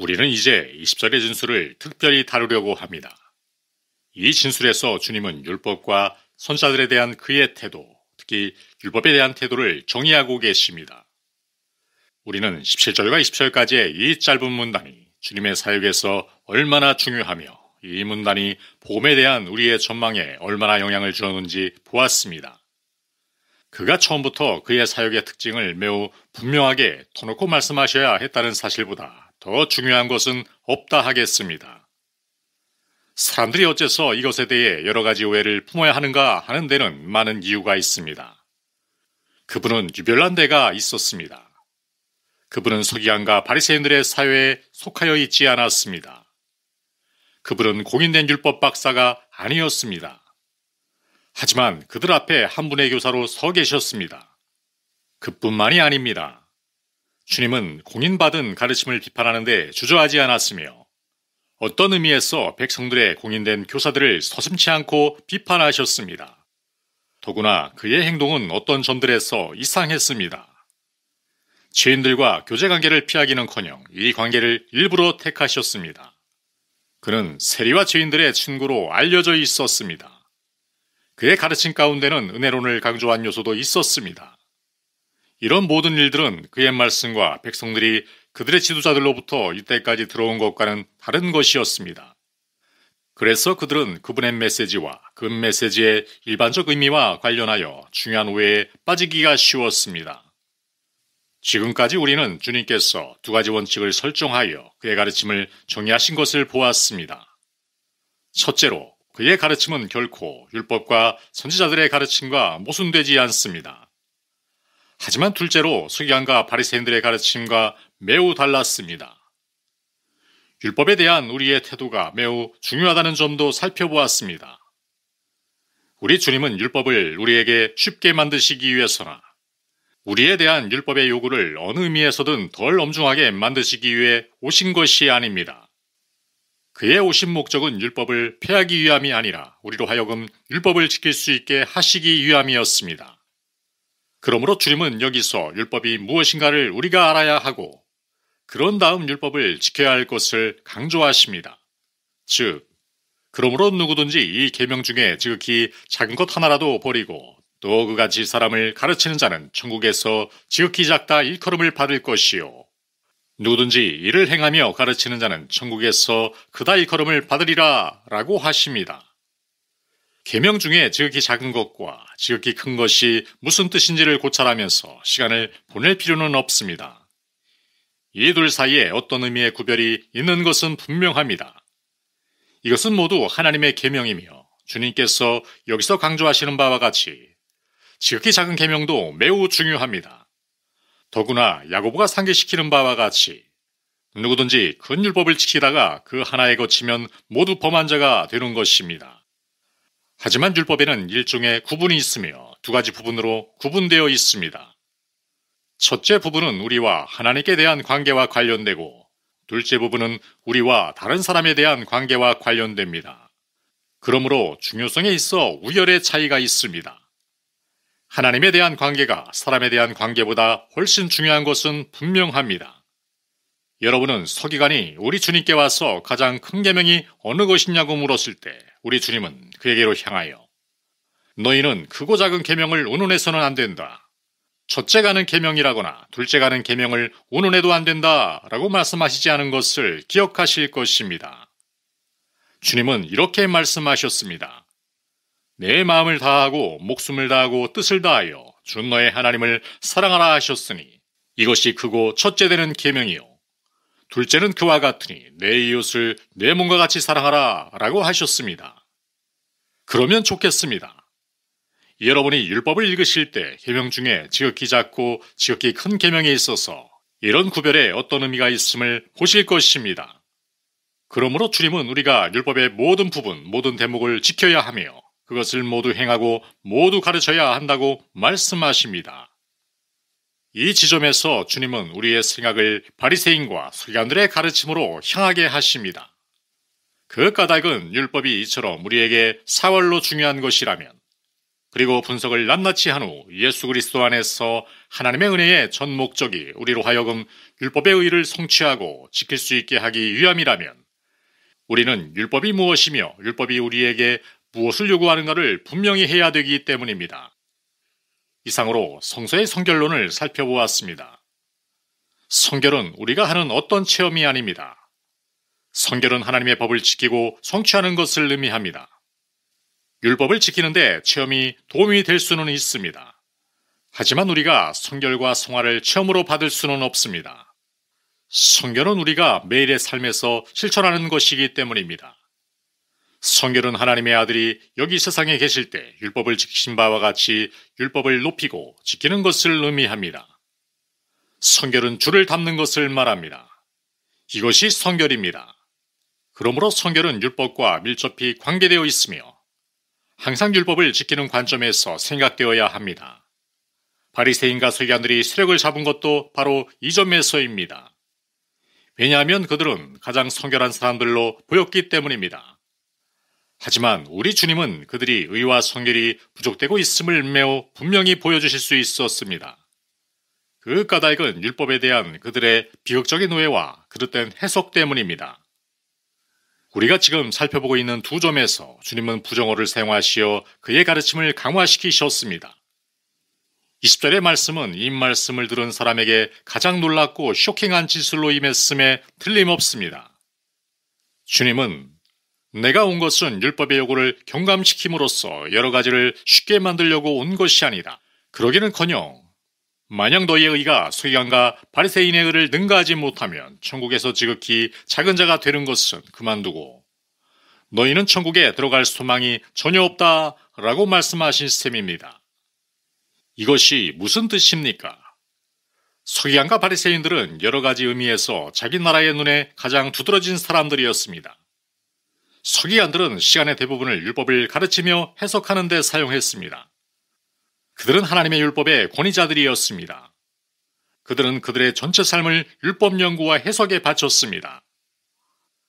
우리는 이제 20절의 진술을 특별히 다루려고 합니다. 이 진술에서 주님은 율법과 선지자들에 대한 그의 태도, 특히 율법에 대한 태도를 정의하고 계십니다. 우리는 17절과 20절까지의 이 짧은 문단이 주님의 사역에서 얼마나 중요하며 이 문단이 복음에 대한 우리의 전망에 얼마나 영향을 주었는지 보았습니다. 그가 처음부터 그의 사역의 특징을 매우 분명하게 터놓고 말씀하셔야 했다는 사실보다 더 중요한 것은 없다 하겠습니다. 사람들이 어째서 이것에 대해 여러 가지 오해를 품어야 하는가 하는 데는 많은 이유가 있습니다. 그분은 유별난 데가 있었습니다. 그분은 서기관과 바리새인들의 사회에 속하여 있지 않았습니다. 그분은 공인된 율법 박사가 아니었습니다. 하지만 그들 앞에 한 분의 교사로 서 계셨습니다. 그뿐만이 아닙니다. 주님은 공인받은 가르침을 비판하는 데 주저하지 않았으며 어떤 의미에서 백성들의 공인된 교사들을 서슴지 않고 비판하셨습니다. 더구나 그의 행동은 어떤 점들에서 이상했습니다. 죄인들과 교제관계를 피하기는커녕 이 관계를 일부러 택하셨습니다. 그는 세리와 죄인들의 친구로 알려져 있었습니다. 그의 가르침 가운데는 은혜론을 강조한 요소도 있었습니다. 이런 모든 일들은 그의 말씀과 백성들이 그들의 지도자들로부터 이때까지 들어온 것과는 다른 것이었습니다. 그래서 그들은 그분의 메시지와 그 메시지의 일반적 의미와 관련하여 중요한 오해에 빠지기가 쉬웠습니다. 지금까지 우리는 주님께서 두 가지 원칙을 설정하여 그의 가르침을 정의하신 것을 보았습니다. 첫째로, 그의 가르침은 결코 율법과 선지자들의 가르침과 모순되지 않습니다. 하지만 둘째로, 서기관과 바리새인들의 가르침과 매우 달랐습니다. 율법에 대한 우리의 태도가 매우 중요하다는 점도 살펴보았습니다. 우리 주님은 율법을 우리에게 쉽게 만드시기 위해서나 우리에 대한 율법의 요구를 어느 의미에서든 덜 엄중하게 만드시기 위해 오신 것이 아닙니다. 그의 오신 목적은 율법을 폐하기 위함이 아니라 우리로 하여금 율법을 지킬 수 있게 하시기 위함이었습니다. 그러므로 주님은 여기서 율법이 무엇인가를 우리가 알아야 하고 그런 다음 율법을 지켜야 할 것을 강조하십니다. 즉, 그러므로 누구든지 이 계명 중에 지극히 작은 것 하나라도 버리고 또 그같이 사람을 가르치는 자는 천국에서 지극히 작다 일컬음을 받을 것이요. 누구든지 이를 행하며 가르치는 자는 천국에서 크다 일컬음을 받으리라 라고 하십니다. 계명 중에 지극히 작은 것과 지극히 큰 것이 무슨 뜻인지를 고찰하면서 시간을 보낼 필요는 없습니다. 이 둘 사이에 어떤 의미의 구별이 있는 것은 분명합니다. 이것은 모두 하나님의 계명이며 주님께서 여기서 강조하시는 바와 같이 지극히 작은 계명도 매우 중요합니다. 더구나 야고보가 상기시키는 바와 같이 누구든지 큰 율법을 지키다가 그 하나에 거치면 모두 범한 자가 되는 것입니다. 하지만 율법에는 일종의 구분이 있으며 두 가지 부분으로 구분되어 있습니다. 첫째 부분은 우리와 하나님께 대한 관계와 관련되고 둘째 부분은 우리와 다른 사람에 대한 관계와 관련됩니다. 그러므로 중요성에 있어 우열의 차이가 있습니다. 하나님에 대한 관계가 사람에 대한 관계보다 훨씬 중요한 것은 분명합니다. 여러분은 서기관이 우리 주님께 와서 가장 큰 계명이 어느 것이냐고 물었을 때 우리 주님은 그에게로 향하여 너희는 크고 작은 계명을 운운해서는 안 된다. 첫째 가는 계명이라거나 둘째 가는 계명을 운운해도 안 된다 라고 말씀하시지 않은 것을 기억하실 것입니다. 주님은 이렇게 말씀하셨습니다. 내 마음을 다하고 목숨을 다하고 뜻을 다하여 주 너의 하나님을 사랑하라 하셨으니 이것이 크고 첫째 되는 계명이요 둘째는 그와 같으니 내 이웃을 내 몸과 같이 사랑하라 라고 하셨습니다. 그러면 좋겠습니다. 여러분이 율법을 읽으실 때 계명 중에 지극히 작고 지극히 큰 계명에 있어서 이런 구별에 어떤 의미가 있음을 보실 것입니다. 그러므로 주님은 우리가 율법의 모든 부분, 모든 대목을 지켜야 하며 그것을 모두 행하고 모두 가르쳐야 한다고 말씀하십니다. 이 지점에서 주님은 우리의 생각을 바리새인과 서기관들의 가르침으로 향하게 하십니다. 그 까닭은 율법이 이처럼 우리에게 사활로 중요한 것이라면 그리고 분석을 낱낱이 한 후 예수 그리스도 안에서 하나님의 은혜의 전 목적이 우리로 하여금 율법의 의를 성취하고 지킬 수 있게 하기 위함이라면 우리는 율법이 무엇이며 율법이 우리에게 무엇을 요구하는가를 분명히 해야 되기 때문입니다. 이상으로 성서의 성결론을 살펴보았습니다. 성결은 우리가 하는 어떤 체험이 아닙니다. 성결은 하나님의 법을 지키고 성취하는 것을 의미합니다. 율법을 지키는데 체험이 도움이 될 수는 있습니다. 하지만 우리가 성결과 성화를 체험으로 받을 수는 없습니다. 성결은 우리가 매일의 삶에서 실천하는 것이기 때문입니다. 성결은 하나님의 아들이 여기 세상에 계실 때 율법을 지키신 바와 같이 율법을 높이고 지키는 것을 의미합니다. 성결은 주를 닮는 것을 말합니다. 이것이 성결입니다. 그러므로 성결은 율법과 밀접히 관계되어 있으며 항상 율법을 지키는 관점에서 생각되어야 합니다. 바리새인과 서기관들이 세력을 잡은 것도 바로 이 점에서입니다. 왜냐하면 그들은 가장 성결한 사람들로 보였기 때문입니다. 하지만 우리 주님은 그들이 의와 성결이 부족되고 있음을 매우 분명히 보여주실 수 있었습니다. 그 까닭은 율법에 대한 그들의 비극적인 오해와 그릇된 해석 때문입니다. 우리가 지금 살펴보고 있는 두 점에서 주님은 부정어를 사용하시어 그의 가르침을 강화시키셨습니다. 20절의 말씀은 이 말씀을 들은 사람에게 가장 놀랍고 쇼킹한 진술로 임했음에 틀림없습니다. 주님은 내가 온 것은 율법의 요구를 경감시킴으로써 여러 가지를 쉽게 만들려고 온 것이 아니다. 그러기는커녕 만약 너희의 의가 서기관과 바리새인의 의를 능가하지 못하면 천국에서 지극히 작은 자가 되는 것은 그만두고 너희는 천국에 들어갈 소망이 전혀 없다라고 말씀하신 셈입니다. 이것이 무슨 뜻입니까? 서기관과 바리새인들은 여러 가지 의미에서 자기 나라의 눈에 가장 두드러진 사람들이었습니다. 서기관들은 시간의 대부분을 율법을 가르치며 해석하는 데 사용했습니다. 그들은 하나님의 율법의 권위자들이었습니다. 그들은 그들의 전체 삶을 율법 연구와 해석에 바쳤습니다.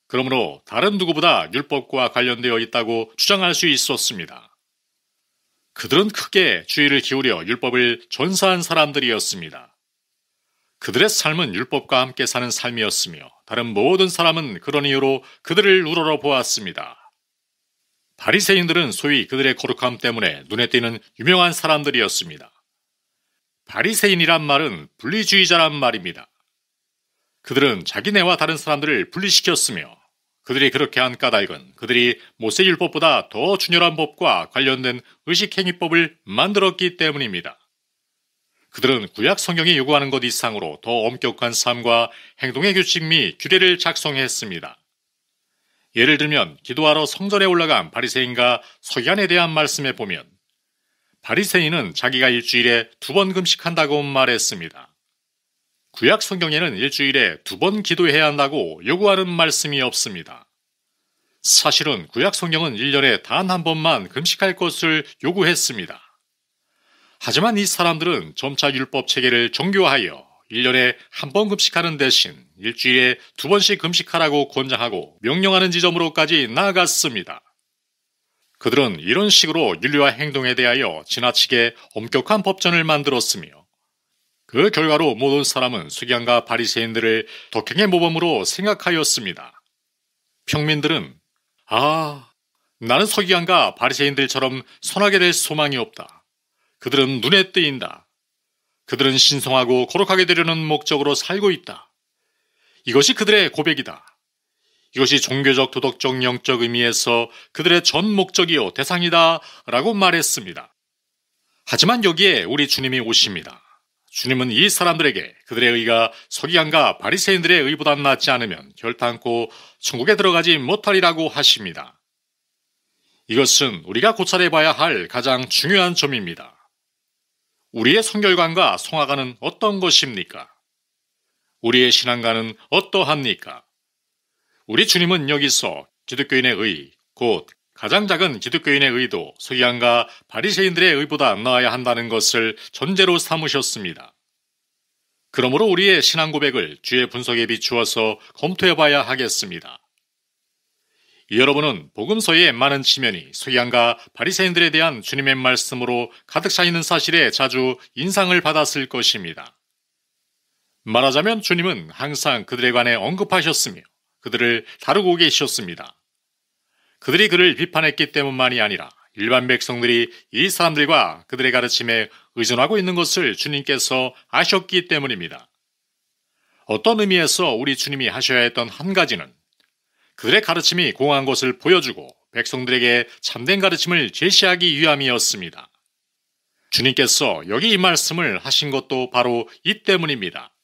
그러므로 다른 누구보다 율법과 관련되어 있다고 주장할 수 있었습니다. 그들은 크게 주의를 기울여 율법을 전사한 사람들이었습니다. 그들의 삶은 율법과 함께 사는 삶이었으며 다른 모든 사람은 그런 이유로 그들을 우러러 보았습니다. 바리새인들은 소위 그들의 거룩함 때문에 눈에 띄는 유명한 사람들이었습니다. 바리새인이란 말은 분리주의자란 말입니다. 그들은 자기네와 다른 사람들을 분리시켰으며 그들이 그렇게 한 까닭은 그들이 모세율법보다 더 준열한 법과 관련된 의식행위법을 만들었기 때문입니다. 그들은 구약 성경이 요구하는 것 이상으로 더 엄격한 삶과 행동의 규칙 및 규례를 작성했습니다. 예를 들면 기도하러 성전에 올라간 바리새인과 서기관에 대한 말씀에 보면 바리새인은 자기가 일주일에 2번 금식한다고 말했습니다. 구약 성경에는 일주일에 2번 기도해야 한다고 요구하는 말씀이 없습니다. 사실은 구약 성경은 1년에 단 한 번만 금식할 것을 요구했습니다. 하지만 이 사람들은 점차 율법 체계를 정교하여 1년에 한 번 금식하는 대신 일주일에 2번씩 금식하라고 권장하고 명령하는 지점으로까지 나아갔습니다. 그들은 이런 식으로 윤리와 행동에 대하여 지나치게 엄격한 법전을 만들었으며 그 결과로 모든 사람은 서기관과 바리새인들을 덕행의 모범으로 생각하였습니다. 평민들은 나는 서기관과 바리새인들처럼 선하게 될 소망이 없다. 그들은 눈에 띄인다. 그들은 신성하고 거룩하게 되려는 목적으로 살고 있다. 이것이 그들의 고백이다. 이것이 종교적, 도덕적, 영적 의미에서 그들의 전 목적이요 대상이다 라고 말했습니다. 하지만 여기에 우리 주님이 오십니다. 주님은 이 사람들에게 그들의 의가 서기관과 바리새인들의 의보다 낫지 않으면 결단코 천국에 들어가지 못하리라고 하십니다. 이것은 우리가 고찰해봐야 할 가장 중요한 점입니다. 우리의 성결관과 성화관은 어떤 것입니까? 우리의 신앙관은 어떠합니까? 우리 주님은 여기서 기독교인의 의, 곧 가장 작은 기독교인의 의도 서기관과 바리새인들의 의보다 나아야 한다는 것을 전제로 삼으셨습니다. 그러므로 우리의 신앙 고백을 주의 분석에 비추어서 검토해봐야 하겠습니다. 여러분은 복음서의 많은 지면이 서기관과 바리새인들에 대한 주님의 말씀으로 가득 차 있는 사실에 자주 인상을 받았을 것입니다. 말하자면 주님은 항상 그들에 관해 언급하셨으며 그들을 다루고 계셨습니다. 그들이 그를 비판했기 때문만이 아니라 일반 백성들이 이 사람들과 그들의 가르침에 의존하고 있는 것을 주님께서 아셨기 때문입니다. 어떤 의미에서 우리 주님이 하셔야 했던 한 가지는 그들의 가르침이 공허한 것을 보여주고 백성들에게 참된 가르침을 제시하기 위함이었습니다. 주님께서 여기 이 말씀을 하신 것도 바로 이 때문입니다.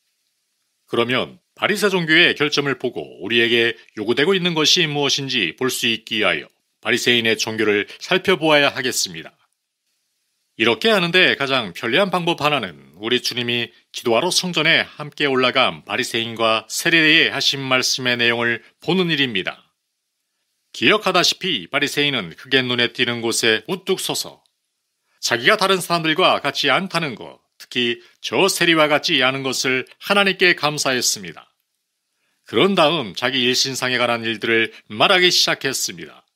그러면 바리새 종교의 결점을 보고 우리에게 요구되고 있는 것이 무엇인지 볼 수 있기 위하여 바리새인의 종교를 살펴보아야 하겠습니다. 이렇게 하는데 가장 편리한 방법 하나는 우리 주님이 기도하러 성전에 함께 올라간 바리새인과 세례대에 하신 말씀의 내용을 보는 일입니다. 기억하다시피 바리새인은 크게 눈에 띄는 곳에 우뚝 서서 자기가 다른 사람들과 같지 않다는 것, 특히 저 세리와 같지 않은 것을 하나님께 감사했습니다. 그런 다음 자기 일신상에 관한 일들을 말하기 시작했습니다.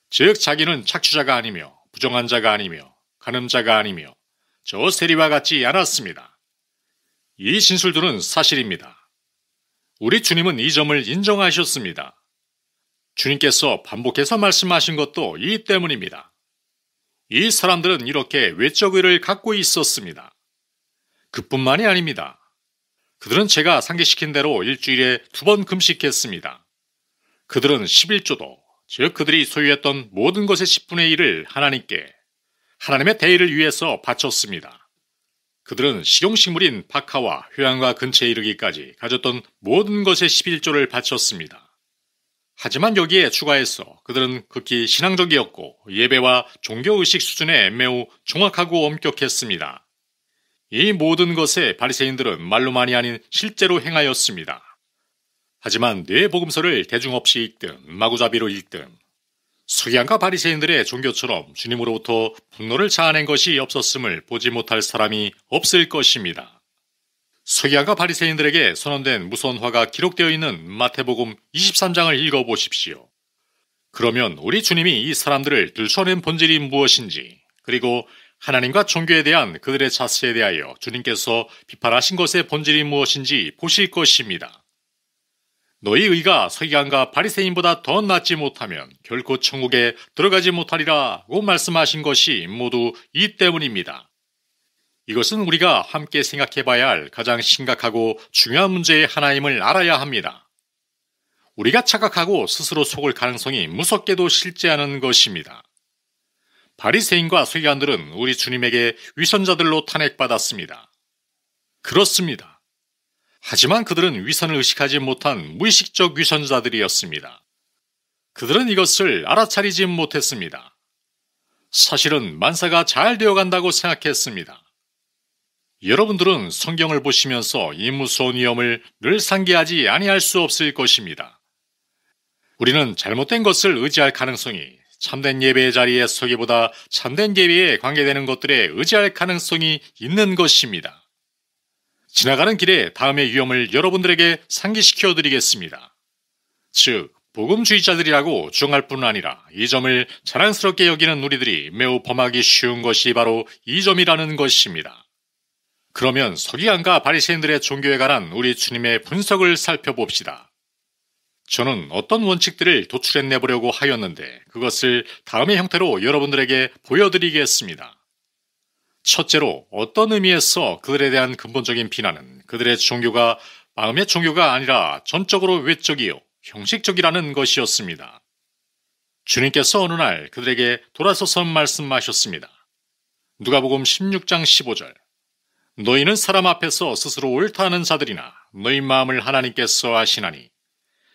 즉 자기는 착취자가 아니며 부정한 자가 아니며 간음자가 아니며 저 세리와 같지 않았습니다. 이 진술들은 사실입니다. 우리 주님은 이 점을 인정하셨습니다. 주님께서 반복해서 말씀하신 것도 이 때문입니다. 이 사람들은 이렇게 외적 의를 갖고 있었습니다. 그뿐만이 아닙니다. 그들은 제가 상기시킨 대로 일주일에 2번 금식했습니다. 그들은 11조도, 즉 그들이 소유했던 모든 것의 10분의 1을 하나님께 하나님의 대의를 위해서 바쳤습니다. 그들은 식용식물인 박하와 휴양과 근처에 이르기까지 가졌던 모든 것의 11조를 바쳤습니다. 하지만 여기에 추가해서 그들은 극히 신앙적이었고 예배와 종교의식 수준에 매우 정확하고 엄격했습니다. 이 모든 것에 바리새인들은 말로만이 아닌 실제로 행하였습니다. 하지만 뇌 복음서를 대중 없이 읽든 마구잡이로 읽든 서기관과 바리새인들의 종교처럼 주님으로부터 분노를 자아낸 것이 없었음을 보지 못할 사람이 없을 것입니다. 서기관과 바리새인들에게 선언된 무서운 화가 기록되어 있는 마태복음 23장을 읽어보십시오. 그러면 우리 주님이 이 사람들을 들춰낸 본질이 무엇인지, 그리고 하나님과 종교에 대한 그들의 자세에 대하여 주님께서 비판하신 것의 본질이 무엇인지 보실 것입니다. 너희 의가 서기관과 바리새인보다 더 낫지 못하면 결코 천국에 들어가지 못하리라고 말씀하신 것이 모두 이 때문입니다. 이것은 우리가 함께 생각해 봐야 할 가장 심각하고 중요한 문제의 하나임을 알아야 합니다. 우리가 착각하고 스스로 속을 가능성이 무섭게도 실제하는 것입니다. 바리새인과 서기관들은 우리 주님에게 위선자들로 탄핵받았습니다. 그렇습니다. 하지만 그들은 위선을 의식하지 못한 무의식적 위선자들이었습니다. 그들은 이것을 알아차리지 못했습니다. 사실은 만사가 잘 되어간다고 생각했습니다. 여러분들은 성경을 보시면서 이 무서운 위험을 늘 상기하지 아니할 수 없을 것입니다. 우리는 잘못된 것을 의지할 가능성이 참된 예배의 자리에 서기보다 참된 예배에 관계되는 것들에 의지할 가능성이 있는 것입니다. 지나가는 길에 다음의 위험을 여러분들에게 상기시켜 드리겠습니다. 즉, 복음주의자들이라고 주장할 뿐 아니라 이 점을 자랑스럽게 여기는 우리들이 매우 범하기 쉬운 것이 바로 이 점이라는 것입니다. 그러면 서기관과 바리새인들의 종교에 관한 우리 주님의 분석을 살펴봅시다. 저는 어떤 원칙들을 도출해내 보려고 하였는데 그것을 다음의 형태로 여러분들에게 보여드리겠습니다. 첫째로 어떤 의미에서 그들에 대한 근본적인 비난은 그들의 종교가 마음의 종교가 아니라 전적으로 외적이요 형식적이라는 것이었습니다. 주님께서 어느 날 그들에게 돌아서서 말씀하셨습니다. 누가복음 16장 15절 너희는 사람 앞에서 스스로 옳다 하는 자들이나 너희 마음을 하나님께서 아시나니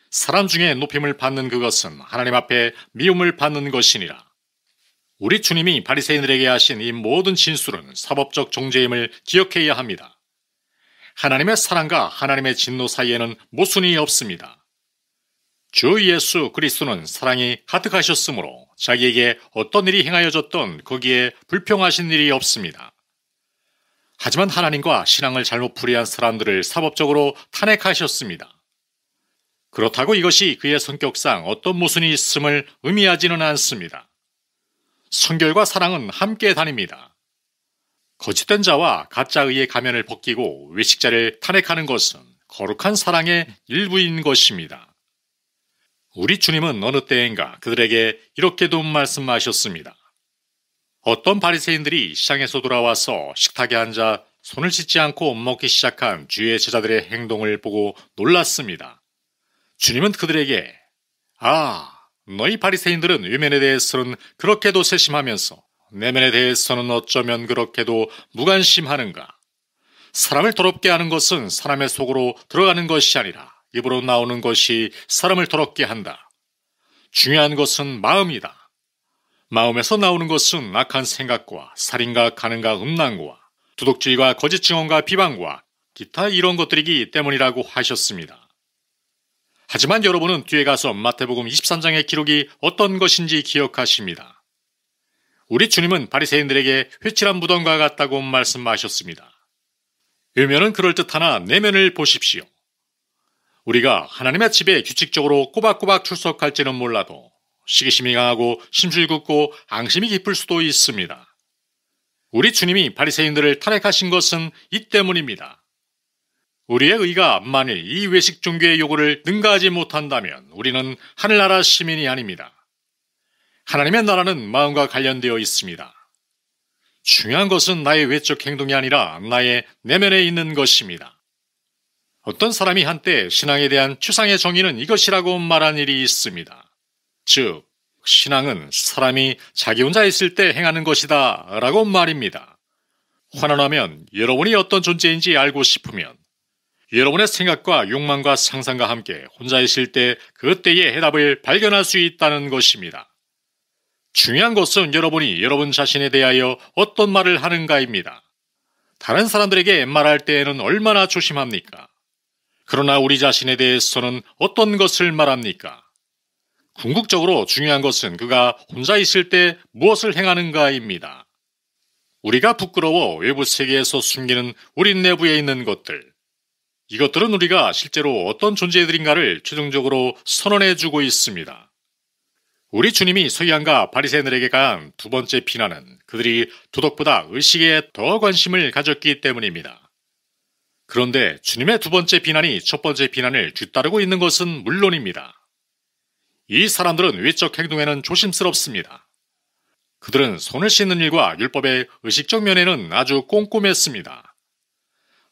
사람 중에 높임을 받는 그것은 하나님 앞에 미움을 받는 것이니라. 우리 주님이 바리새인들에게 하신 이 모든 진술은 사법적 정죄임을 기억해야 합니다. 하나님의 사랑과 하나님의 진노 사이에는 모순이 없습니다. 주 예수 그리스도는 사랑이 가득하셨으므로 자기에게 어떤 일이 행하여졌던 거기에 불평하신 일이 없습니다. 하지만 하나님과 신앙을 잘못 풀이한 사람들을 사법적으로 탄핵하셨습니다. 그렇다고 이것이 그의 성격상 어떤 모순이 있음을 의미하지는 않습니다. 성결과 사랑은 함께 다닙니다. 거짓된 자와 가짜의의 가면을 벗기고 외식자를 탄핵하는 것은 거룩한 사랑의 일부인 것입니다. 우리 주님은 어느 때인가 그들에게 이렇게도 말씀하셨습니다. 어떤 바리새인들이 시장에서 돌아와서 식탁에 앉아 손을 씻지 않고 먹기 시작한 주의 제자들의 행동을 보고 놀랐습니다. 주님은 그들에게 너희 바리새인들은 외면에 대해서는 그렇게도 세심하면서 내면에 대해서는 어쩌면 그렇게도 무관심하는가? 사람을 더럽게 하는 것은 사람의 속으로 들어가는 것이 아니라 입으로 나오는 것이 사람을 더럽게 한다. 중요한 것은 마음이다. 마음에서 나오는 것은 악한 생각과 살인과 간음과 음란과 도둑질과 거짓 증언과 비방과 기타 이런 것들이기 때문이라고 하셨습니다. 하지만 여러분은 뒤에 가서 마태복음 23장의 기록이 어떤 것인지 기억하십니다. 우리 주님은 바리새인들에게 회칠한 무덤과 같다고 말씀하셨습니다. 외면은 그럴듯하나 내면을 보십시오. 우리가 하나님의 집에 규칙적으로 꼬박꼬박 출석할지는 몰라도 시기심이 강하고 심술 굽고 앙심이 깊을 수도 있습니다. 우리 주님이 바리새인들을 탄핵하신 것은 이 때문입니다. 우리의 의가 만일 이 외식 종교의 요구를 능가하지 못한다면 우리는 하늘나라 시민이 아닙니다. 하나님의 나라는 마음과 관련되어 있습니다. 중요한 것은 나의 외적 행동이 아니라 나의 내면에 있는 것입니다. 어떤 사람이 한때 신앙에 대한 추상의 정의는 이것이라고 말한 일이 있습니다. 즉, 신앙은 사람이 자기 혼자 있을 때 행하는 것이다 라고 말입니다. 환원하면 여러분이 어떤 존재인지 알고 싶으면 여러분의 생각과 욕망과 상상과 함께 혼자 있을 때 그때의 해답을 발견할 수 있다는 것입니다. 중요한 것은 여러분이 여러분 자신에 대하여 어떤 말을 하는가입니다. 다른 사람들에게 말할 때에는 얼마나 조심합니까? 그러나 우리 자신에 대해서는 어떤 것을 말합니까? 궁극적으로 중요한 것은 그가 혼자 있을 때 무엇을 행하는가입니다. 우리가 부끄러워 외부 세계에서 숨기는 우리 내부에 있는 것들, 이것들은 우리가 실제로 어떤 존재들인가를 최종적으로 선언해주고 있습니다. 우리 주님이 서기관과 바리새인들에게 가한 두 번째 비난은 그들이 도덕보다 의식에 더 관심을 가졌기 때문입니다. 그런데 주님의 두 번째 비난이 첫 번째 비난을 뒤따르고 있는 것은 물론입니다. 이 사람들은 외적 행동에는 조심스럽습니다. 그들은 손을 씻는 일과 율법의 의식적 면에는 아주 꼼꼼했습니다.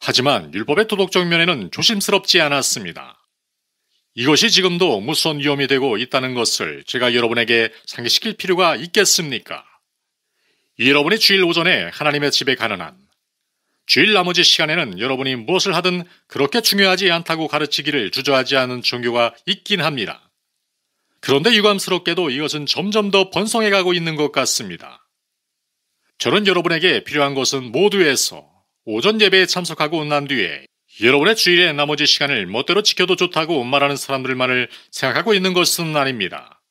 하지만 율법의 도덕적 면에는 조심스럽지 않았습니다. 이것이 지금도 무서운 위험이 되고 있다는 것을 제가 여러분에게 상기시킬 필요가 있겠습니까? 여러분이 주일 오전에 하나님의 집에 가는 한, 주일 나머지 시간에는 여러분이 무엇을 하든 그렇게 중요하지 않다고 가르치기를 주저하지 않은 종교가 있긴 합니다. 그런데 유감스럽게도 이것은 점점 더 번성해가고 있는 것 같습니다. 저는 여러분에게 필요한 것은 모두에서 오전 예배에 참석하고 난 뒤에 여러분의 주일의 나머지 시간을 멋대로 지켜도 좋다고 말하는 사람들만을 생각하고 있는 것은 아닙니다.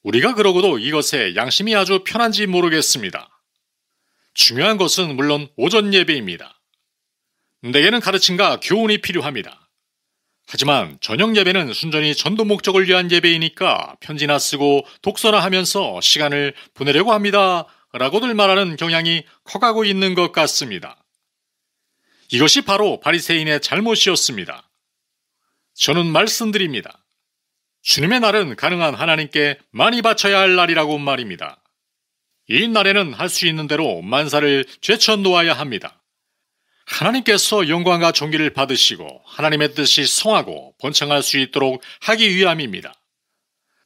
우리가 그러고도 이것에 양심이 아주 편한지 모르겠습니다. 중요한 것은 물론 오전 예배입니다. 내게는 가르침과 교훈이 필요합니다. 하지만 저녁 예배는 순전히 전도 목적을 위한 예배이니까 편지나 쓰고 독서나 하면서 시간을 보내려고 합니다 라고들 말하는 경향이 커가고 있는 것 같습니다. 이것이 바로 바리새인의 잘못이었습니다. 저는 말씀드립니다. 주님의 날은 가능한 하나님께 많이 바쳐야 할 날이라고 말입니다. 이 날에는 할 수 있는 대로 만사를 죄쳐 놓아야 합니다. 하나님께서 영광과 존귀를 받으시고 하나님의 뜻이 성하고 번창할 수 있도록 하기 위함입니다.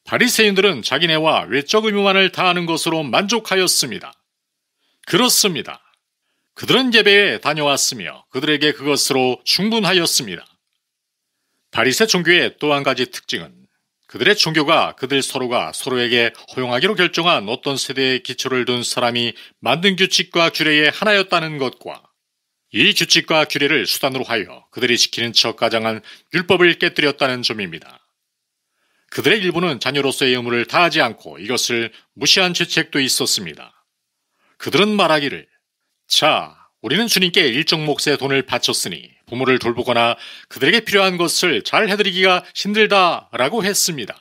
바리새인들은 자기네와 외적 의무만을 다하는 것으로 만족하였습니다. 그렇습니다. 그들은 예배에 다녀왔으며 그들에게 그것으로 충분하였습니다. 바리새 종교의 또 한 가지 특징은 그들의 종교가 그들 서로가 서로에게 허용하기로 결정한 어떤 세대의 기초를 둔 사람이 만든 규칙과 규례의 하나였다는 것과 이 규칙과 규례를 수단으로 하여 그들이 지키는 척 가장한 율법을 깨뜨렸다는 점입니다. 그들의 일부는 자녀로서의 의무를 다하지 않고 이것을 무시한 죄책도 있었습니다. 그들은 말하기를 자, 우리는 주님께 일정 몫의 돈을 바쳤으니 부모를 돌보거나 그들에게 필요한 것을 잘 해드리기가 힘들다라고 했습니다.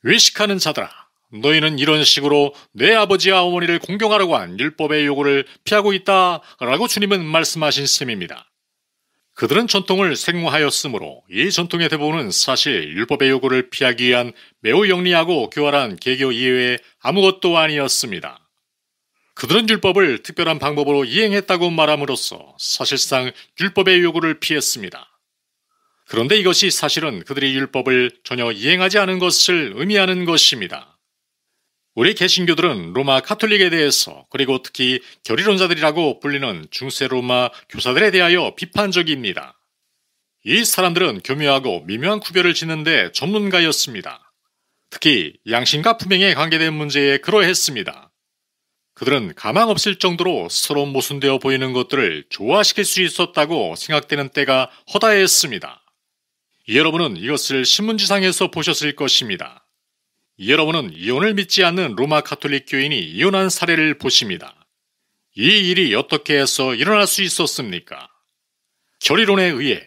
외식하는 자들아, 너희는 이런 식으로 내 아버지와 어머니를 공경하라고 한 율법의 요구를 피하고 있다라고 주님은 말씀하신 셈입니다. 그들은 전통을 생모하였으므로 이 전통의 대부분은 사실 율법의 요구를 피하기 위한 매우 영리하고 교활한 개교 이외에 아무것도 아니었습니다. 그들은 율법을 특별한 방법으로 이행했다고 말함으로써 사실상 율법의 요구를 피했습니다. 그런데 이것이 사실은 그들이 율법을 전혀 이행하지 않은 것을 의미하는 것입니다. 우리 개신교들은 로마 카톨릭에 대해서 그리고 특히 결의론자들이라고 불리는 중세 로마 교사들에 대하여 비판적입니다. 이 사람들은 교묘하고 미묘한 구별을 짓는데 전문가였습니다. 특히 양심과 품행에 관계된 문제에 그러했습니다. 그들은 가망 없을 정도로 서로 모순되어 보이는 것들을 조화시킬 수 있었다고 생각되는 때가 허다했습니다. 여러분은 이것을 신문지상에서 보셨을 것입니다. 여러분은 이혼을 믿지 않는 로마 카톨릭 교인이 이혼한 사례를 보십니다. 이 일이 어떻게 해서 일어날 수 있었습니까? 결의론에 의해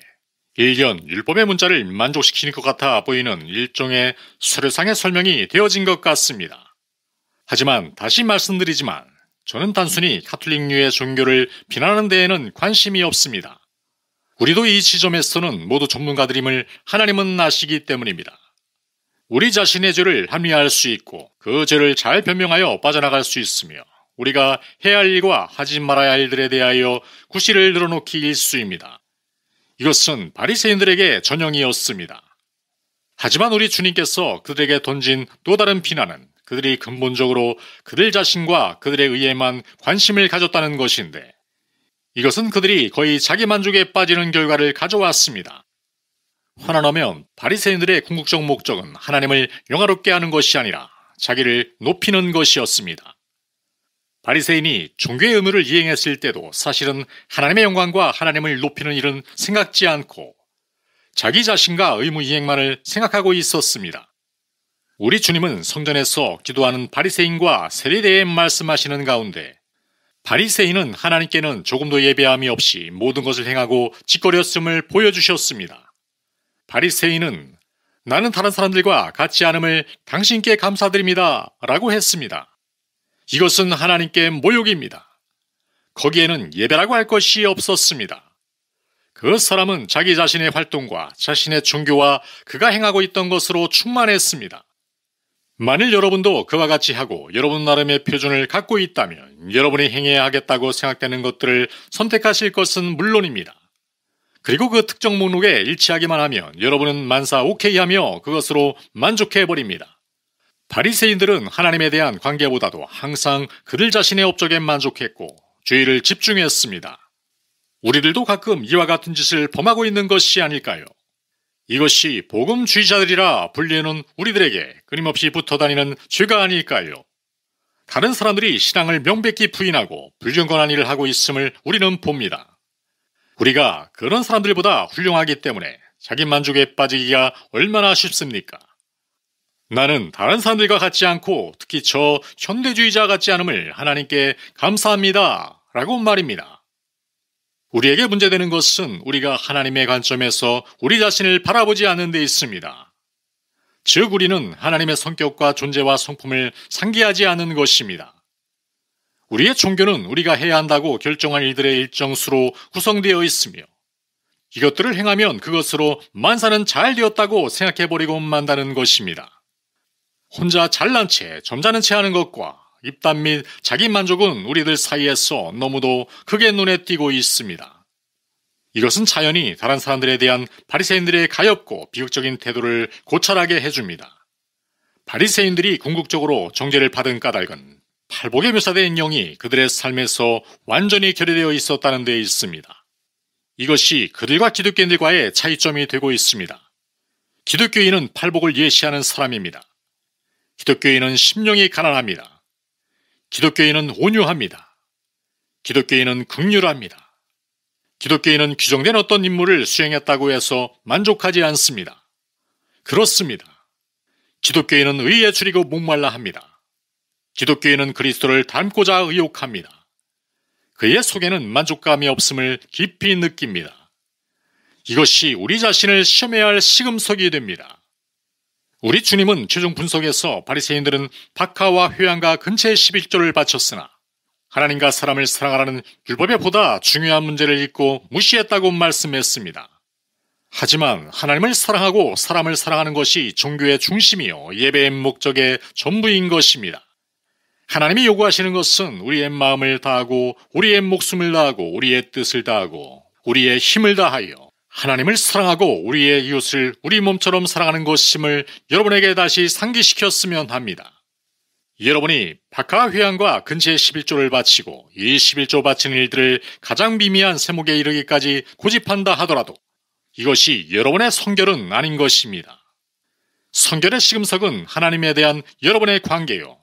1년 율법의 문자를 만족시키는 것 같아 보이는 일종의 서류상의 설명이 되어진 것 같습니다. 하지만 다시 말씀드리지만 저는 단순히 카톨릭류의 종교를 비난하는 데에는 관심이 없습니다. 우리도 이 지점에서는 모두 전문가들임을 하나님은 아시기 때문입니다. 우리 자신의 죄를 합리화할 수 있고 그 죄를 잘 변명하여 빠져나갈 수 있으며 우리가 해야 할 일과 하지 말아야 할 일들에 대하여 구실을 늘어놓기 일쑤입니다. 이것은 바리새인들에게 전형이었습니다. 하지만 우리 주님께서 그들에게 던진 또 다른 비난은 그들이 근본적으로 그들 자신과 그들의 의에만 관심을 가졌다는 것인데 이것은 그들이 거의 자기 만족에 빠지는 결과를 가져왔습니다. 화나면 바리새인들의 궁극적 목적은 하나님을 영화롭게 하는 것이 아니라 자기를 높이는 것이었습니다. 바리새인이 종교의 의무를 이행했을 때도 사실은 하나님의 영광과 하나님을 높이는 일은 생각지 않고 자기 자신과 의무 이행만을 생각하고 있었습니다. 우리 주님은 성전에서 기도하는 바리새인과 세리대에 말씀하시는 가운데 바리새인은 하나님께는 조금도 예배함이 없이 모든 것을 행하고 짓거렸음을 보여주셨습니다. 바리새인은 나는 다른 사람들과 같지 않음을 당신께 감사드립니다 라고 했습니다. 이것은 하나님께 모욕입니다. 거기에는 예배라고 할 것이 없었습니다. 그 사람은 자기 자신의 활동과 자신의 종교와 그가 행하고 있던 것으로 충만했습니다. 만일 여러분도 그와 같이 하고 여러분 나름의 표준을 갖고 있다면 여러분이 행해야 하겠다고 생각되는 것들을 선택하실 것은 물론입니다. 그리고 그 특정 목록에 일치하기만 하면 여러분은 만사 오케이 하며 그것으로 만족해버립니다. 바리새인들은 하나님에 대한 관계보다도 항상 그들 자신의 업적에 만족했고 주의를 집중했습니다. 우리들도 가끔 이와 같은 짓을 범하고 있는 것이 아닐까요? 이것이 복음주의자들이라 불리는 우리들에게 끊임없이 붙어다니는 죄가 아닐까요? 다른 사람들이 신앙을 명백히 부인하고 불경건한 일을 하고 있음을 우리는 봅니다. 우리가 그런 사람들보다 훌륭하기 때문에 자기 만족에 빠지기가 얼마나 쉽습니까? 나는 다른 사람들과 같지 않고 특히 저 현대주의자 같지 않음을 하나님께 감사합니다 라고 말입니다. 우리에게 문제되는 것은 우리가 하나님의 관점에서 우리 자신을 바라보지 않는 데 있습니다. 즉 우리는 하나님의 성격과 존재와 성품을 상기하지 않는 것입니다. 우리의 종교는 우리가 해야 한다고 결정한 일들의 일정 수로 구성되어 있으며 이것들을 행하면 그것으로 만사는 잘 되었다고 생각해버리고 만다는 것입니다. 혼자 잘난 채 점잖은 채 하는 것과 입담 및 자기 만족은 우리들 사이에서 너무도 크게 눈에 띄고 있습니다. 이것은 자연히 다른 사람들에 대한 바리새인들의 가엾고 비극적인 태도를 고찰하게 해줍니다. 바리새인들이 궁극적으로 정죄를 받은 까닭은 팔복에 묘사된 영이 그들의 삶에서 완전히 결여되어 있었다는 데 있습니다. 이것이 그들과 기독교인들과의 차이점이 되고 있습니다. 기독교인은 팔복을 예시하는 사람입니다. 기독교인은 심령이 가난합니다. 기독교인은 온유합니다. 기독교인은 긍휼합니다. 기독교인은 규정된 어떤 임무를 수행했다고 해서 만족하지 않습니다. 그렇습니다. 기독교인은 의에 줄이고 목말라 합니다. 기독교인은 그리스도를 닮고자 의욕합니다. 그의 속에는 만족감이 없음을 깊이 느낍니다. 이것이 우리 자신을 시험해야 할 시금석이 됩니다. 우리 주님은 최종 분석에서 바리새인들은 박하와 회양과 근처의 11조를 바쳤으나 하나님과 사람을 사랑하라는 율법에 보다 중요한 문제를 잊고 무시했다고 말씀했습니다. 하지만 하나님을 사랑하고 사람을 사랑하는 것이 종교의 중심이요 예배의 목적의 전부인 것입니다. 하나님이 요구하시는 것은 우리의 마음을 다하고 우리의 목숨을 다하고 우리의 뜻을 다하고 우리의 힘을 다하여 하나님을 사랑하고 우리의 이웃을 우리 몸처럼 사랑하는 것임을 여러분에게 다시 상기시켰으면 합니다. 여러분이 박하 회양과 근처의 11조를 바치고 이 11조 바치는 일들을 가장 미미한 세목에 이르기까지 고집한다 하더라도 이것이 여러분의 성결은 아닌 것입니다. 성결의 시금석은 하나님에 대한 여러분의 관계요,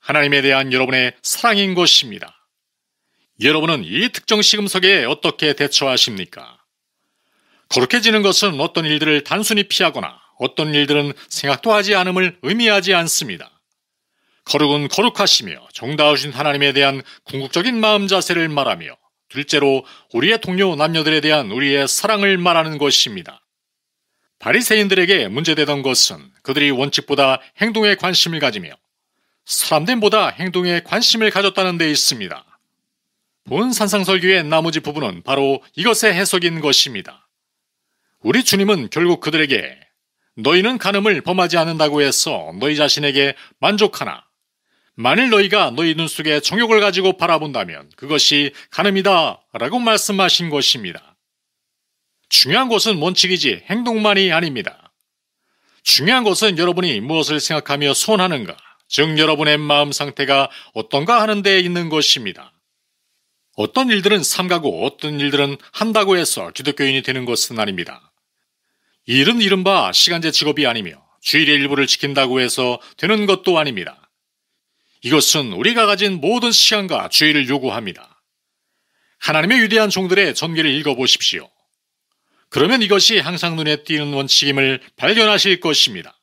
하나님에 대한 여러분의 사랑인 것입니다. 여러분은 이 특정 시금석에 어떻게 대처하십니까? 거룩해지는 것은 어떤 일들을 단순히 피하거나 어떤 일들은 생각도 하지 않음을 의미하지 않습니다. 거룩은 거룩하시며 정다우신 하나님에 대한 궁극적인 마음 자세를 말하며 둘째로 우리의 동료 남녀들에 대한 우리의 사랑을 말하는 것입니다. 바리새인들에게 문제되던 것은 그들이 원칙보다 행동에 관심을 가지며 사람됨보다 행동에 관심을 가졌다는 데 있습니다. 본 산상설교의 나머지 부분은 바로 이것의 해석인 것입니다. 우리 주님은 결국 그들에게 너희는 간음을 범하지 않는다고 해서 너희 자신에게 만족하나 만일 너희가 너희 눈 속에 정욕을 가지고 바라본다면 그것이 간음이다 라고 말씀하신 것입니다. 중요한 것은 원칙이지 행동만이 아닙니다. 중요한 것은 여러분이 무엇을 생각하며 소원하는가, 즉 여러분의 마음 상태가 어떤가 하는 데에 있는 것입니다. 어떤 일들은 삼가고 어떤 일들은 한다고 해서 기독교인이 되는 것은 아닙니다. 이 일은 이른바 시간제 직업이 아니며 주일의 일부를 지킨다고 해서 되는 것도 아닙니다. 이것은 우리가 가진 모든 시간과 주의를 요구합니다. 하나님의 위대한 종들의 전기를 읽어보십시오. 그러면 이것이 항상 눈에 띄는 원칙임을 발견하실 것입니다.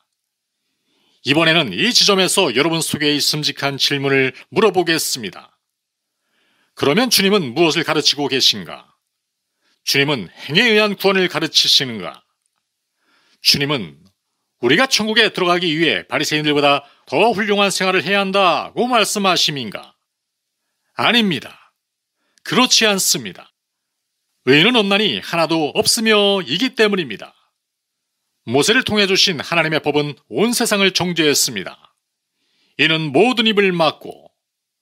이번에는 이 지점에서 여러분 속에 있음직한 질문을 물어보겠습니다. 그러면 주님은 무엇을 가르치고 계신가? 주님은 행에 의한 구원을 가르치시는가? 주님은 우리가 천국에 들어가기 위해 바리새인들보다 더 훌륭한 생활을 해야 한다고 말씀하심인가? 아닙니다. 그렇지 않습니다. 의인은 없나니 하나도 없으며 이기 때문입니다. 모세를 통해 주신 하나님의 법은 온 세상을 정죄했습니다. 이는 모든 입을 막고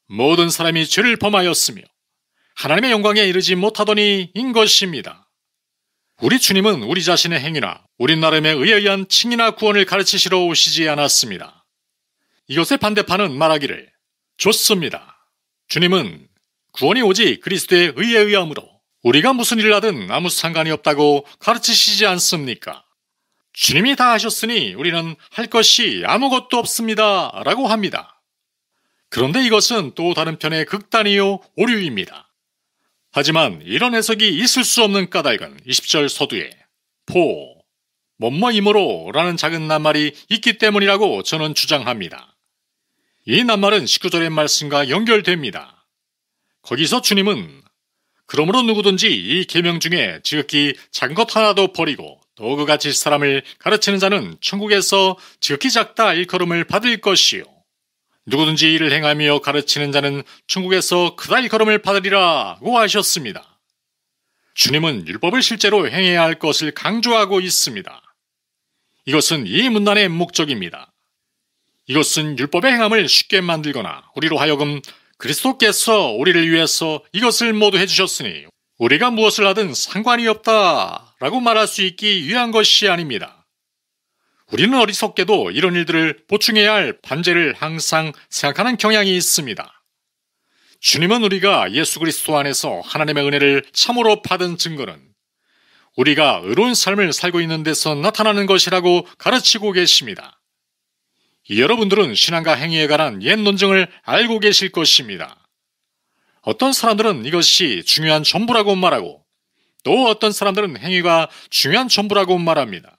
모든 사람이 죄를 범하였으며 하나님의 영광에 이르지 못하더니 인 것입니다. 우리 주님은 우리 자신의 행위나 우리 나름의 의에 의한 칭의나 구원을 가르치시러 오시지 않았습니다. 이것의 반대파는 말하기를 좋습니다. 주님은 구원이 오직 그리스도의 의에 의함으로 우리가 무슨 일을 하든 아무 상관이 없다고 가르치시지 않습니까? 주님이 다 하셨으니 우리는 할 것이 아무것도 없습니다 라고 합니다. 그런데 이것은 또 다른 편의 극단이요 오류입니다. 하지만 이런 해석이 있을 수 없는 까닭은 20절 서두에 뭐뭐이므로 라는 작은 낱말이 있기 때문이라고 저는 주장합니다. 이 낱말은 19절의 말씀과 연결됩니다. 거기서 주님은 그러므로 누구든지 이 계명 중에 지극히 작은 것 하나도 버리고 또 그같이 사람을 가르치는 자는 천국에서 지극히 작다 일컬음을 받을 것이요 누구든지 이를 행하며 가르치는 자는 천국에서 크다 일컬음을 받으리라고 하셨습니다. 주님은 율법을 실제로 행해야 할 것을 강조하고 있습니다. 이것은 이 문단의 목적입니다. 이것은 율법의 행함을 쉽게 만들거나 우리로 하여금 그리스도께서 우리를 위해서 이것을 모두 해주셨으니 우리가 무엇을 하든 상관이 없다 라고 말할 수 있기 위한 것이 아닙니다. 우리는 어리석게도 이런 일들을 보충해야 할 반제를 항상 생각하는 경향이 있습니다. 주님은 우리가 예수 그리스도 안에서 하나님의 은혜를 참으로 받은 증거는 우리가 의로운 삶을 살고 있는 데서 나타나는 것이라고 가르치고 계십니다. 여러분들은 신앙과 행위에 관한 옛 논증을 알고 계실 것입니다. 어떤 사람들은 이것이 중요한 전부라고 말하고 또 어떤 사람들은 행위가 중요한 전부라고 말합니다.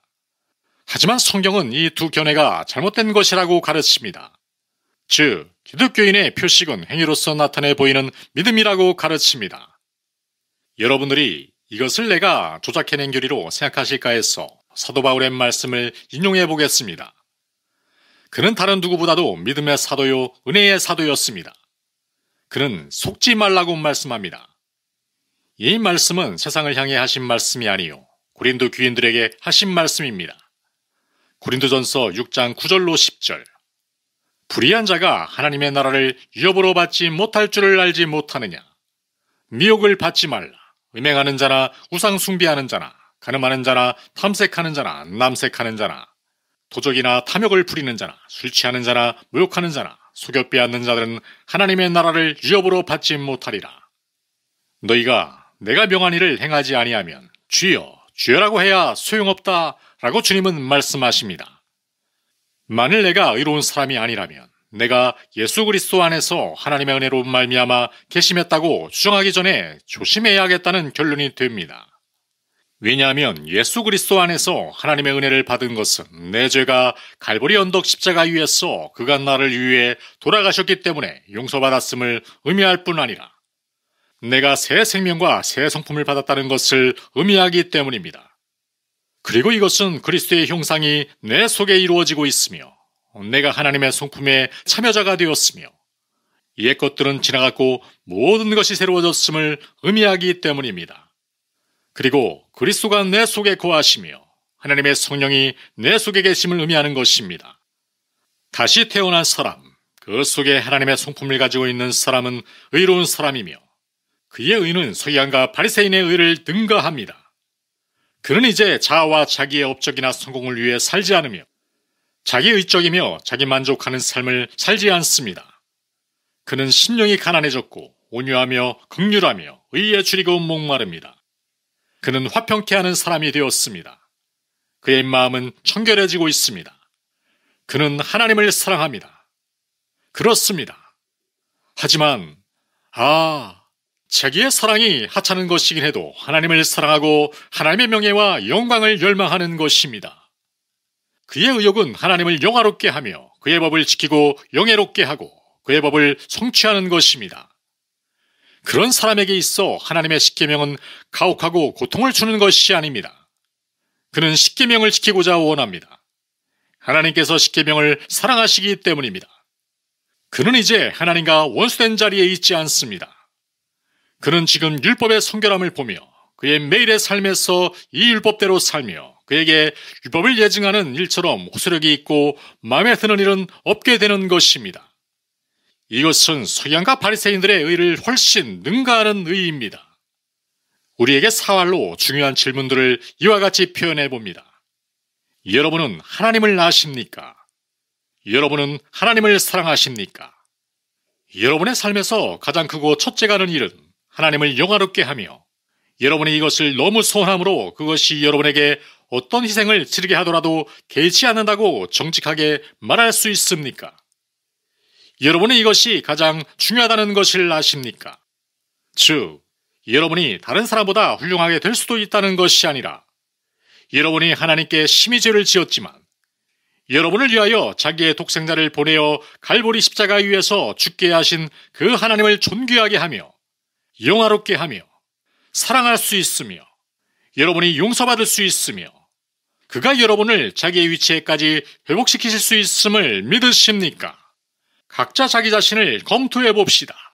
하지만 성경은 이 두 견해가 잘못된 것이라고 가르칩니다. 즉, 기독교인의 표식은 행위로서 나타내 보이는 믿음이라고 가르칩니다. 여러분들이 이것을 내가 조작해낸 교리로 생각하실까 해서 사도 바울의 말씀을 인용해 보겠습니다. 그는 다른 누구보다도 믿음의 사도요 은혜의 사도였습니다. 그는 속지 말라고 말씀합니다. 이 말씀은 세상을 향해 하신 말씀이 아니요 고린도 귀인들에게 하신 말씀입니다. 고린도전서 6장 9절로 10절. 불의한 자가 하나님의 나라를 유업으로 받지 못할 줄을 알지 못하느냐. 미혹을 받지 말라. 음행하는 자나 우상 숭배하는 자나 가늠하는 자나 탐색하는 자나 남색하는 자나 도적이나 탐욕을 부리는 자나 술 취하는 자나 모욕하는 자나 속여 빼앗는 자들은 하나님의 나라를 유업으로 받지 못하리라. 너희가 내가 명한 일을 행하지 아니하면 주여 주여라고 해야 소용없다 라고 주님은 말씀하십니다. 만일 내가 의로운 사람이 아니라면 내가 예수 그리스도 안에서 하나님의 은혜로 말미암아 계심했다고 주장하기 전에 조심해야겠다는 결론이 됩니다. 왜냐하면 예수 그리스도 안에서 하나님의 은혜를 받은 것은 내 죄가 갈보리 언덕 십자가 위에서 그가 나를 위해 돌아가셨기 때문에 용서받았음을 의미할 뿐 아니라 내가 새 생명과 새 성품을 받았다는 것을 의미하기 때문입니다. 그리고 이것은 그리스도의 형상이 내 속에 이루어지고 있으며 내가 하나님의 성품의 참여자가 되었으며 옛 것들은 지나갔고 모든 것이 새로워졌음을 의미하기 때문입니다. 그리고 그리스도가 내 속에 거하시며 하나님의 성령이 내 속에 계심을 의미하는 것입니다. 다시 태어난 사람, 그 속에 하나님의 성품을 가지고 있는 사람은 의로운 사람이며 그의 의는 서기관과 바리새인의 의를 능가합니다. 그는 이제 자아와 자기의 업적이나 성공을 위해 살지 않으며 자기 의적이며 자기 만족하는 삶을 살지 않습니다. 그는 심령이 가난해졌고 온유하며 긍휼하며 의에 줄이고 목마릅니다. 그는 화평케 하는 사람이 되었습니다. 그의 마음은 청결해지고 있습니다. 그는 하나님을 사랑합니다. 그렇습니다. 하지만 자기의 사랑이 하찮은 것이긴 해도 하나님을 사랑하고 하나님의 명예와 영광을 열망하는 것입니다. 그의 의욕은 하나님을 영화롭게 하며 그의 법을 지키고 영예롭게 하고 그의 법을 성취하는 것입니다. 그런 사람에게 있어 하나님의 십계명은 가혹하고 고통을 주는 것이 아닙니다. 그는 십계명을 지키고자 원합니다. 하나님께서 십계명을 사랑하시기 때문입니다. 그는 이제 하나님과 원수된 자리에 있지 않습니다. 그는 지금 율법의 성결함을 보며 그의 매일의 삶에서 이 율법대로 살며 그에게 율법을 예증하는 일처럼 호소력이 있고 마음에 드는 일은 없게 되는 것입니다. 이것은 서기관과 바리새인들의 의를 훨씬 능가하는 의입니다. 우리에게 사활로 중요한 질문들을 이와 같이 표현해 봅니다. 여러분은 하나님을 아십니까? 여러분은 하나님을 사랑하십니까? 여러분의 삶에서 가장 크고 첫째가 하는 일은 하나님을 영화롭게 하며 여러분이 이것을 너무 소원함으로 그것이 여러분에게 어떤 희생을 치르게 하더라도 개의치 않는다고 정직하게 말할 수 있습니까? 여러분은 이것이 가장 중요하다는 것을 아십니까? 즉, 여러분이 다른 사람보다 훌륭하게 될 수도 있다는 것이 아니라 여러분이 하나님께 심히 죄를 지었지만 여러분을 위하여 자기의 독생자를 보내어 갈보리 십자가 위에서 죽게 하신 그 하나님을 존귀하게 하며 영화롭게 하며 사랑할 수 있으며 여러분이 용서받을 수 있으며 그가 여러분을 자기의 위치에까지 회복시키실 수 있음을 믿으십니까? 각자 자기 자신을 검토해 봅시다.